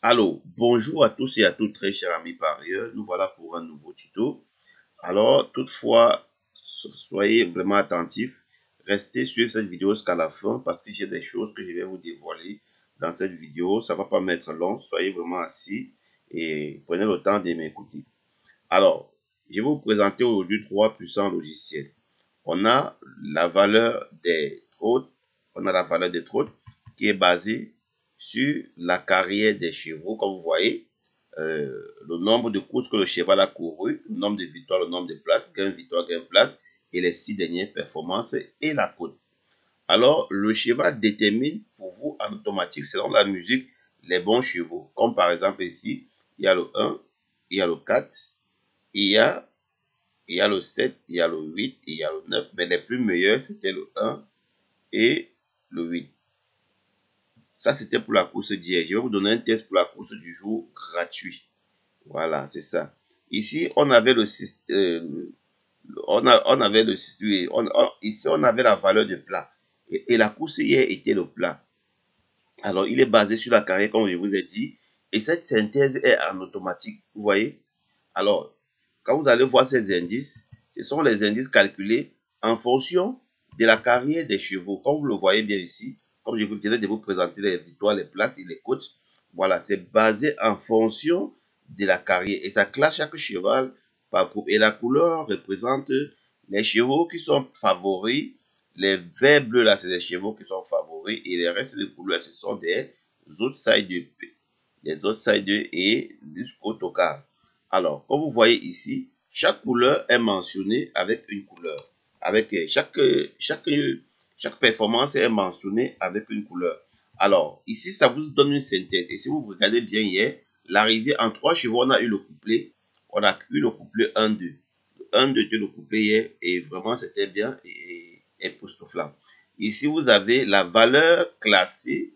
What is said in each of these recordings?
Alors, bonjour à tous et à toutes, très chers amis parieurs. Nous voilà pour un nouveau tuto. Alors, toutefois, soyez vraiment attentifs. Restez sur cette vidéo jusqu'à la fin parce que j'ai des choses que je vais vous dévoiler dans cette vidéo. Ça ne va pas m'être long. Soyez vraiment assis et prenez le temps de m'écouter. Alors, je vais vous présenter aujourd'hui trois puissants logiciels. On a la valeur des trônes, qui est basée sur la carrière des chevaux, comme vous voyez, le nombre de courses que le cheval a couru, le nombre de victoires, le nombre de places, gain victoire, gain place, et les 6 dernières performances et la cote. Alors, le cheval détermine pour vous en automatique, selon la musique, les bons chevaux. Comme par exemple ici, il y a le 1, il y a le 4, il y a il y a le 7, il y a le 8, il y a le 9, mais les plus meilleurs, c'était le 1 et le 8. Ça, c'était pour la course d'hier. Je vais vous donner un test pour la course du jour gratuit. Voilà, c'est ça. Ici, on avait le on avait le ici, on avait la valeur de plat. Et la course hier était le plat. Alors, il est basé sur la carrière, comme je vous ai dit. Et cette synthèse est en automatique. Vous voyez? Alors, quand vous allez voir ces indices, ce sont les indices calculés en fonction de la carrière des chevaux. Comme vous le voyez bien ici, comme je vous disais de vous présenter les victoires, les places et les cotes. Voilà, c'est basé en fonction de la carrière. Et ça classe chaque cheval par groupe. Et la couleur représente les chevaux qui sont favoris. Les verts bleus, là, c'est les chevaux qui sont favoris. Et les restes des couleurs, ce sont des outsiders. Des outsiders et jusqu'au tocard. Alors, comme vous voyez ici, chaque couleur est mentionnée avec une couleur. Avec chaque performance est mentionnée avec une couleur. Alors, ici, ça vous donne une synthèse. Et si vous regardez bien hier, l'arrivée en 3 chevaux, on a eu le couplet. On a eu le couplet 1-2. Le 1-2 était le couplet hier et vraiment c'était bien et époustouflant. Ici, vous avez la valeur classée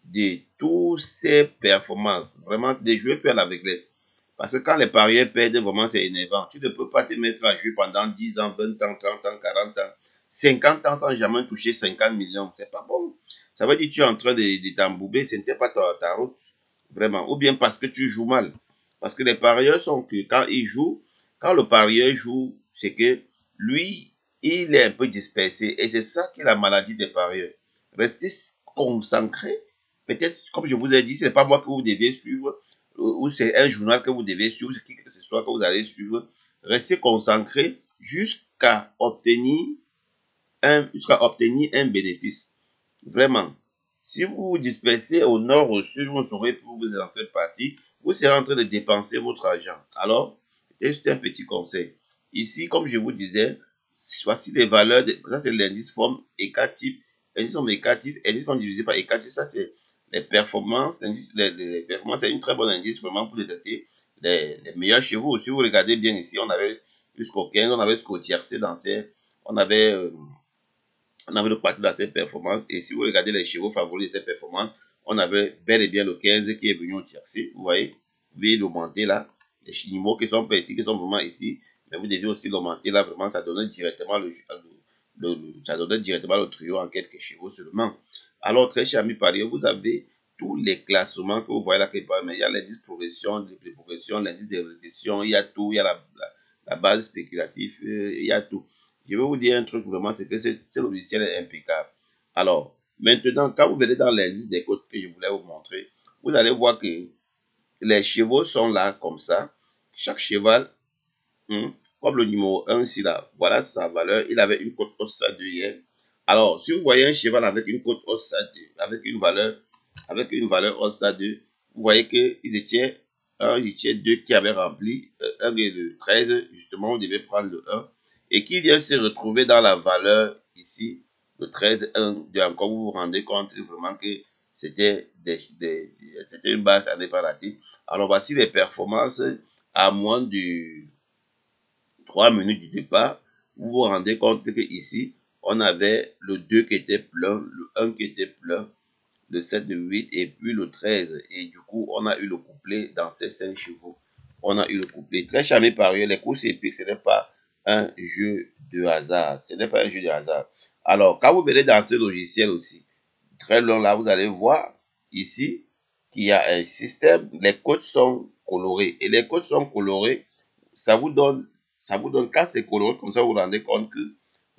de toutes ces performances. Vraiment, des joueurs perdent avec les. Parce que quand les parieurs perdent, vraiment, c'est énervant. Tu ne peux pas te mettre à jouer pendant 10 ans, 20 ans, 30 ans, 40 ans, 50 ans sans jamais toucher 50 millions. C'est pas bon. Ça veut dire que tu es en train de t'embouber. Ce n'était pas ta route. Vraiment. Ou bien parce que tu joues mal. Parce que les parieurs sont que quand ils jouent, quand le parieur joue, c'est que lui, il est un peu dispersé. Et c'est ça qui est la maladie des parieurs. Restez concentré. Peut-être, comme je vous ai dit, ce n'est pas moi que vous devez suivre, ou c'est un journal que vous devez suivre, c'est qui que ce soit que vous allez suivre. Restez concentré jusqu'à obtenir un bénéfice. Vraiment. Si vous vous dispersez au nord, au sud, vous ne saurez plus où vous en faites partie, vous serez en train de dépenser votre argent. Alors, c'est juste un petit conseil. Ici, comme je vous disais, voici les valeurs, ça c'est l'indice forme EK-type. L'indice forme EK-type, l'indice forme divisé par EK-type, ça c'est les performances. Les performances, c'est une très bonne indice vraiment pour détecter les meilleurs chevaux. Si vous regardez bien ici, on avait jusqu'au 15, on avait jusqu'au tiercé dans ces, on avait le parti dans cette performance. Et si vous regardez les chevaux favoris de cette performance, on avait bel et bien le 15 qui est venu au tiercé. Vous voyez, vous pouvez l'augmenter là. Les numéros qui sont pas ici, qui sont vraiment ici. Mais vous devez aussi l'augmenter là. Vraiment, ça donne directement ça donne directement le trio en quelques chevaux seulement. Alors, très cher ami parieur, vous avez tous les classements que vous voyez là quelque part. Mais il y a l'indice progression, les progressions, l'indice de régression, il y a tout. Il y a la base spéculative, il y a tout. Je vais vous dire un truc vraiment, c'est que ce logiciel est impeccable. Alors, maintenant, quand vous venez dans l'indice des cotes que je voulais vous montrer, vous allez voir que les chevaux sont là comme ça. Chaque cheval, comme le numéro 1 ici, là, voilà sa valeur. Il avait une cote OSA 2 hier. Alors, si vous voyez un cheval avec une cote OSA 2, avec une valeur OSA 2, vous voyez qu'ils étaient ils étaient deux qui avaient rempli, un et le 13, justement, on devait prendre le 1, et qui vient se retrouver dans la valeur ici, le 13, 1, 2, encore vous vous rendez compte vraiment que c'était une base à ne pas rater. Alors, voici les performances à moins de 3 minutes du départ. Vous vous rendez compte que ici, on avait le 2 qui était plein, le 1 qui était plein, le 7, le 8 et puis le 13. Et du coup, on a eu le couplet dans ces 5 chevaux. On a eu le couplet. Très charmé par ailleurs, les courses épiques, ce n'est pas un jeu de hasard. Ce n'est pas un jeu de hasard. Alors, quand vous venez dans ce logiciel aussi, très long là, vous allez voir ici qu'il y a un système, les codes sont colorés. Et les codes sont colorés, ça vous donne, quand c'est coloré, comme ça vous vous rendez compte que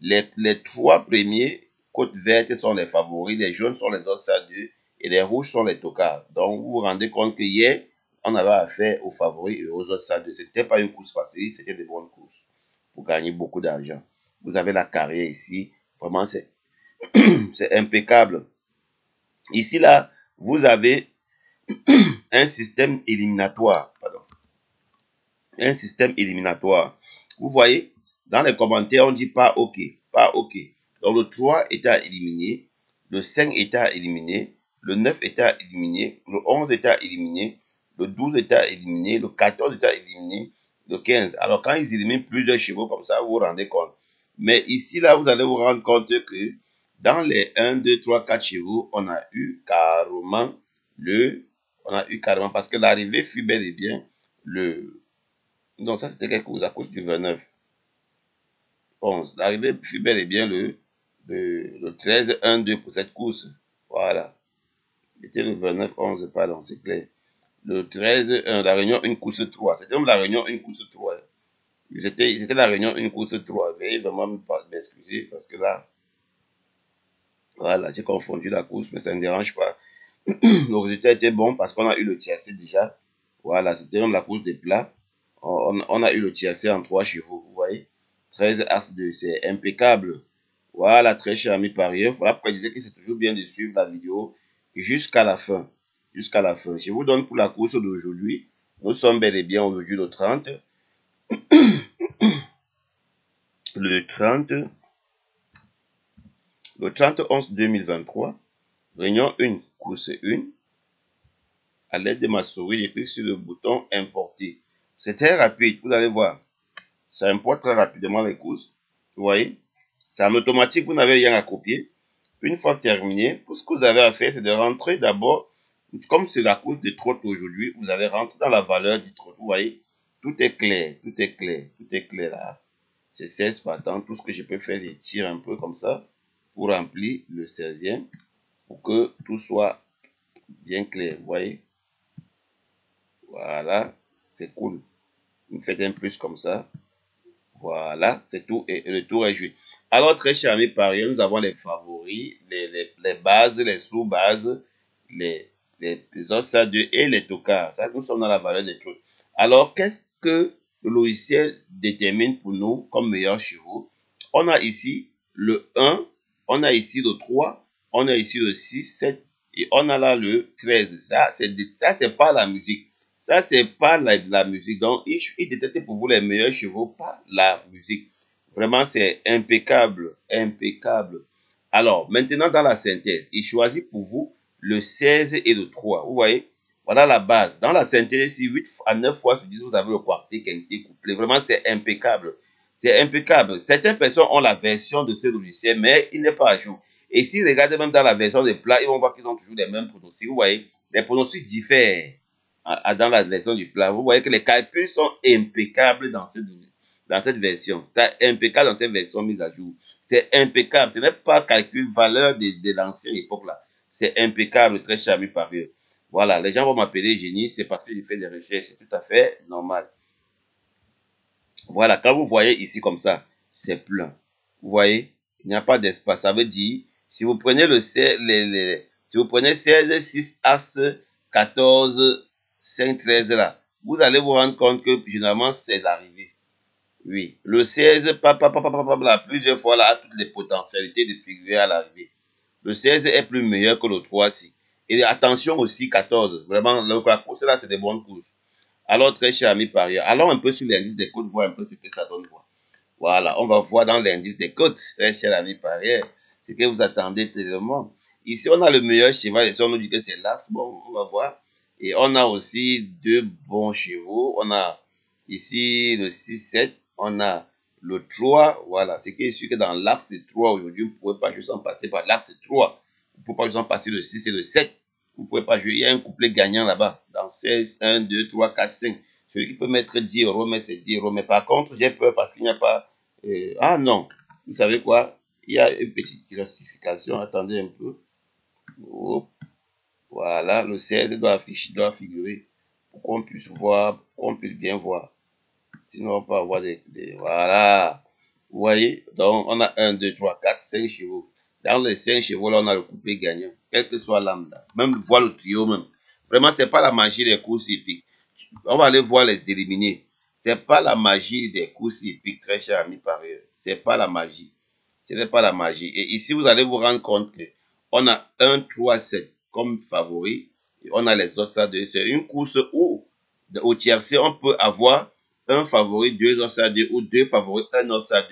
les trois premiers codes vertes sont les favoris, les jaunes sont les autres 2 et les rouges sont les tocards. Donc vous vous rendez compte que hier, on avait affaire aux favoris et aux autres 2. Ce n'était pas une course facile, c'était des bonnes courses pour gagner beaucoup d'argent. Vous avez la carrière ici, vraiment c'est impeccable. Ici là, vous avez un système éliminatoire. Pardon. Un système éliminatoire. Vous voyez, dans les commentaires, on dit pas OK, pas OK. Donc, le 3 était éliminé, le 5 était éliminé, le 9 était éliminé, le 11 était éliminé, le 12 était éliminé, le 14 était éliminé, le 15. Alors, quand ils éliminent plusieurs chevaux comme ça, vous vous rendez compte. Mais ici, là, vous allez vous rendre compte que dans les 1, 2, 3, 4 chevaux, on a eu carrément parce que l'arrivée fut bel et bien donc ça c'était quelque chose à cause du 29. 11. L'arrivée fut bel et bien le 13, 1, 2 pour cette course. Voilà. C'était le 29, 11, pardon, c'est clair. Le 13, 1, la réunion, une course 3. C'était même la réunion, une course 3. C'était la réunion, une course 3. Veuillez vraiment m'excuser parce que là, voilà, j'ai confondu la course, mais ça ne dérange pas. Le résultat était bon parce qu'on a eu le tiercé déjà. Voilà, c'était même la course des plats. On a eu le tiercé en 3 chevaux, vous voyez. 13 As 2, c'est impeccable. Voilà, très cher ami parieur. Voilà pourquoi je disais que c'est toujours bien de suivre la vidéo jusqu'à la fin. Jusqu'à la fin. Je vous donne pour la course d'aujourd'hui. Nous sommes bel et bien aujourd'hui le 30. Le 30. Le 30 11 2023. Réunion 1, course 1. À l'aide de ma souris, j'ai cliqué sur le bouton importer. C'est très rapide, vous allez voir. Ça importe très rapidement les courses. Vous voyez? C'est en automatique, vous n'avez rien à copier. Une fois terminé, tout ce que vous avez à faire, c'est de rentrer d'abord, comme c'est la course de trotte aujourd'hui, vous allez rentrer dans la valeur du trotte. Vous voyez? Tout est clair, tout est clair, tout est clair là. C'est 16 partants. Tout ce que je peux faire, c'est tirer un peu comme ça pour remplir le 16e pour que tout soit bien clair. Vous voyez? Voilà, c'est cool. Vous faites un plus comme ça. Voilà, c'est tout. Et le tour est joué. Alors, très chers amis parieurs, nous avons les favoris, les bases, les sous-bases, les ossadeurs et les tocards. Ça, nous sommes dans la valeur des trucs. Alors, qu'est-ce que le logiciel détermine pour nous comme meilleurs chevaux? On a ici le 1, on a ici le 3, on a ici le 6, 7 et on a là le 13. Ça, c'est pas la musique. Ça, c'est pas la musique. Donc, il détecte pour vous les meilleurs chevaux, pas la musique. Vraiment, c'est impeccable, impeccable. Alors, maintenant, dans la synthèse, il choisit pour vous le 16 et le 3. Vous voyez? Voilà la base. Dans la synthèse, si 8 à 9 fois sur 10, vous avez le quartet, quintet, couplet. Vraiment, c'est impeccable. C'est impeccable. Certaines personnes ont la version de ce logiciel, mais il n'est pas à jour. Et s'ils regardent même dans la version des plats, ils vont voir qu'ils ont toujours les mêmes pronostics. Vous voyez? Les pronostics diffèrent dans la version du plat. Vous voyez que les calculs sont impeccables dans cette version. C'est impeccable dans cette version mise à jour. C'est impeccable. Ce n'est pas calcul valeur de l'ancienne époque là. C'est impeccable, très cher ami parieur. Voilà, les gens vont m'appeler génie, c'est parce que j'ai fait des recherches. C'est tout à fait normal. Voilà, quand vous voyez ici comme ça, c'est plein. Vous voyez, il n'y a pas d'espace. Ça veut dire, si vous prenez si vous prenez 16, 6, As, 14, 5, 13 là, vous allez vous rendre compte que généralement c'est l'arrivée. Oui, le 16, plusieurs fois là, a toutes les potentialités de figurer à l'arrivée. Le 16 est plus meilleur que le 3 si. Et attention aussi 14. Vraiment, la course là, c'est des bonnes courses. Alors, très cher ami parieur, allons un peu sur l'indice des côtes, voir un peu ce que ça donne. Voilà, on va voir dans l'indice des côtes, très cher ami parieur, ce que vous attendez tellement. Ici, on a le meilleur cheval, et on nous dit que c'est l'As. Bon, on va voir. Et on a aussi deux bons chevaux. On a ici le 6-7, on a le 3. Voilà, c'est qui est sûr que dans l'axe 3 aujourd'hui, vous ne pouvez pas juste en passer par l'axe 3. Vous ne pouvez pas juste en passer le 6 et le 7. Vous ne pouvez pas jouer. Il y a un couplet gagnant là-bas. Dans 16, 1, 2, 3, 4, 5. Celui qui peut mettre 10 euros, mais c'est 10 euros. Mais par contre, j'ai peur parce qu'il n'y a pas... ah non, vous savez quoi? Il y a une petite classification. Attendez un peu. Oh, Voilà, le 16 doit afficher, doit figurer pour qu'on puisse voir, qu'on puisse bien voir. Sinon, on peut avoir voilà. Vous voyez? Donc, on a 1, 2, 3, 4, 5 chevaux. Dans les 5 chevaux, là, on a le coupé gagnant. Quelle que soit l'âme, là. Même voir le trio, même. Vraiment, c'est pas la magie des courses hippiques. On va aller voir les éliminer. C'est pas la magie des courses hippiques, très cher ami parieur. C'est pas la magie. Ce n'est pas la magie. Et ici, vous allez vous rendre compte que on a 1, 3, 7 comme favori. Et on a les autres à 2. C'est une course où, au tiercé, on peut avoir un favori, 2 autres à 2 ou 2 favoris, 1 autre à 2.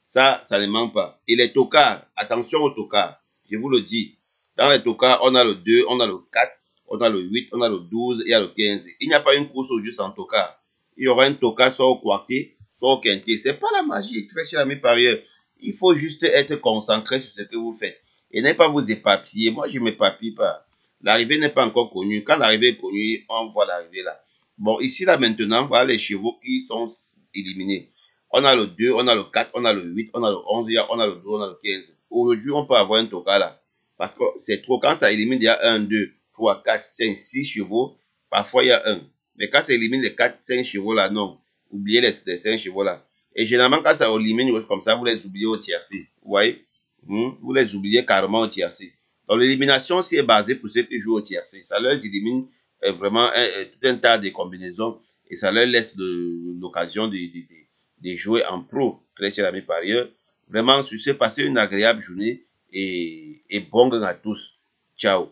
Ça ne manque pas. Et les tocards, attention aux tocards. Je vous le dis. Dans les tocards, on a le 2, on a le 4, on a le 8, on a le 12 et il y a le 15. Il n'y a pas une course au juste en tocard. Il y aura un tocard soit au quartier, soit au quintet. C'est pas la magie, très cher ami parieur. Il faut juste être concentré sur ce que vous faites. Et ne pas vous éparpiller. Moi, je ne m'éparpille pas. L'arrivée n'est pas encore connue. Quand l'arrivée est connue, on voit l'arrivée là. Bon, ici, là, maintenant, voilà les chevaux qui sont éliminés. On a le 2, on a le 4, on a le 8, on a le 11, on a le 12, on a le 15. Aujourd'hui, on peut avoir un tocard là. Parce que c'est trop. Quand ça élimine, il y a 1, 2, 3, 4, 5, 6 chevaux. Parfois, il y a 1. Mais quand ça élimine les 4, 5 chevaux là, non. Oubliez les 5 chevaux là. Et généralement, quand ça élimine comme ça, vous les oubliez au tiercé. Vous voyez? Vous les oubliez carrément au tiercé. Donc, l'élimination aussi est basée pour ceux qui jouent au tiercé. Ça leur élimine vraiment tout un tas de combinaisons et ça leur laisse l'occasion de jouer en pro. Très cher ami parieur. Vraiment, sur ce, passez une agréable journée et bon gain à tous. Ciao.